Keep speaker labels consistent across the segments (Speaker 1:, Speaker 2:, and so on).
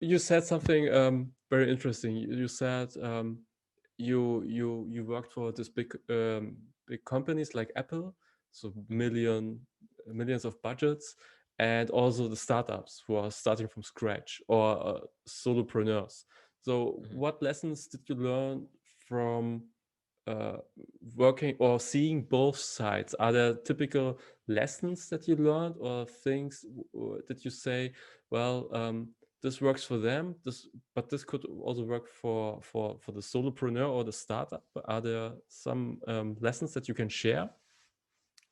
Speaker 1: You said something very interesting. You said you worked for this big companies like Apple, so millions of budgets, and also the startups who are starting from scratch, or solopreneurs. So
Speaker 2: Mhm.
Speaker 1: what lessons did you learn from uh, working or seeing both sides? Are there typical lessons that you learned, or things that you say, well, this works for them, but this could also work for the solopreneur or the startup? Are there some lessons that you can share?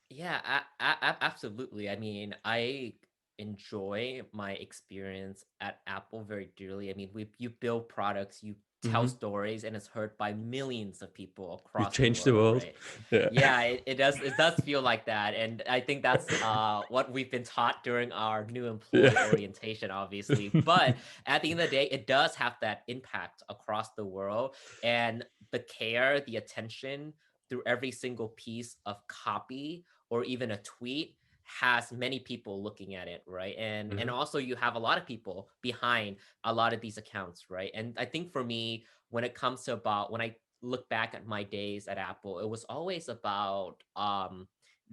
Speaker 2: Yeah, absolutely. I mean, I enjoy my experience at Apple very dearly. I mean, you build products, you tell
Speaker 1: Hmm.
Speaker 2: stories, and it's heard by millions of people
Speaker 1: You
Speaker 2: across the
Speaker 1: changed the
Speaker 2: world,
Speaker 1: world.
Speaker 2: right?
Speaker 1: Yeah.
Speaker 2: Yeah, it does feel like that. And I think that's what we've been taught during our new employee
Speaker 1: Yeah.
Speaker 2: orientation, obviously. But at the end of the day, it does have that impact across the world. And the care, the attention through every single piece of copy or even a tweet has many people looking at it, right? And
Speaker 1: Mhm.
Speaker 2: also you have a lot of people behind a lot of these accounts, right? And I think for me, when it comes to about when I look back at my days at Apple, it was always about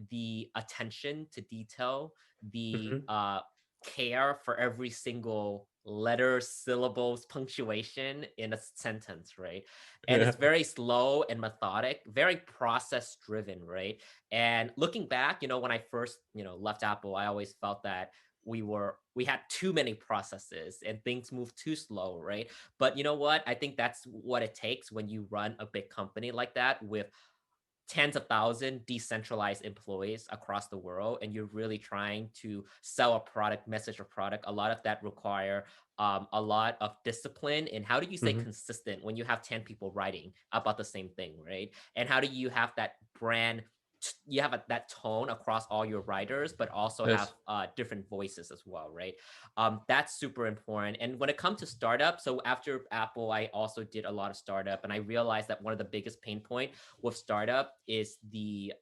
Speaker 2: the attention to detail, the
Speaker 1: Mhm.
Speaker 2: care for every single letter, syllables, punctuation in a sentence, right? And
Speaker 1: Yeah.
Speaker 2: it's very slow and methodic, very process driven, right? And looking back, when I first, left Apple, I always felt that we had too many processes and things moved too slow, right? But you know what? I think that's what it takes when you run a big company like that with tens of thousands decentralized employees across the world, and you're really trying to sell a product, message a product. A lot of that require a lot of discipline. And how do you stay
Speaker 1: Mhm.
Speaker 2: consistent when you have 10 people writing about the same thing, right? And how do you have that brand, you have that tone across all your writers, but also have
Speaker 1: Yes.
Speaker 2: different voices as well, right? That's super important. And when it comes to startup, so after Apple, I also did a lot of startup, and I realized that one of the biggest pain point with startup is the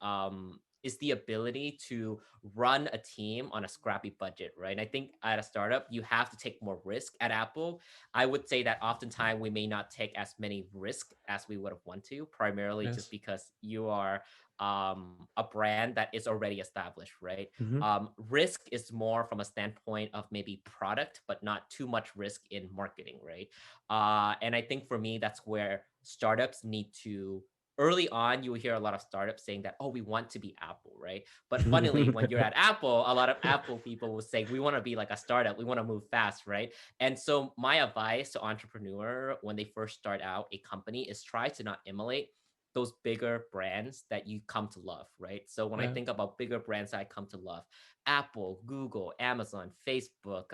Speaker 2: ability to run a team on a scrappy budget, right? And I think at a startup, you have to take more risk. At Apple, I would say that oftentimes we may not take as many risk as we would have want to, primarily just
Speaker 1: Yes.
Speaker 2: because you are a brand that is already established, right?
Speaker 1: Mhm.
Speaker 2: Risk is more from a standpoint of maybe product, but not too much risk in marketing, right? And I think for me, that's where startups need to. Early on, you will hear a lot of startups saying that, oh, we want to be Apple, right? But funnily, when you're at Apple, a lot of Apple people will say, we want to be like a startup. We want to move fast, right? And so my advice to entrepreneur when they first start out a company is try to not emulate those bigger brands that you come to love, right? So when I
Speaker 1: Yeah.
Speaker 2: think about bigger brands that I come to love, Apple, Google, Amazon, Facebook,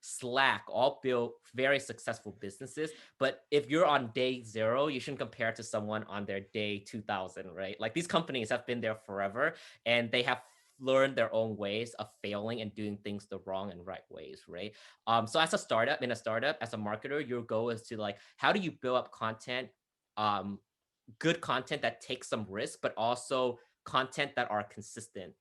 Speaker 2: Slack, all built very successful businesses. But if you're on day zero, you shouldn't compare to someone on their day 2000, right? Like these companies have been there forever and they have learned their own ways of failing and doing things the wrong and right ways, right? So as a startup, as a marketer, your goal is to like, how do you build up content, um, good content that takes some risk, but also content that are consistent.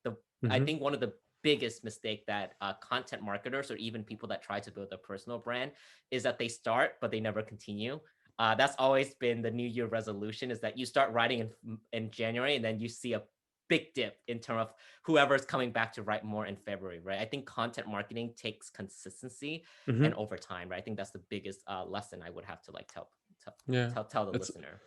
Speaker 2: I
Speaker 1: Mhm.
Speaker 2: think one of the biggest mistake that content marketers or even people that try to build a personal brand is that they start but they never continue. That's always been the New Year resolution: is that you start writing in January and then you see a big dip in terms of whoever's coming back to write more in February, right? I think content marketing takes consistency and
Speaker 1: Mhm.
Speaker 2: over time, right? I think that's the biggest lesson I would have to like tell
Speaker 1: Yeah.
Speaker 2: tell the
Speaker 1: It's
Speaker 2: listener.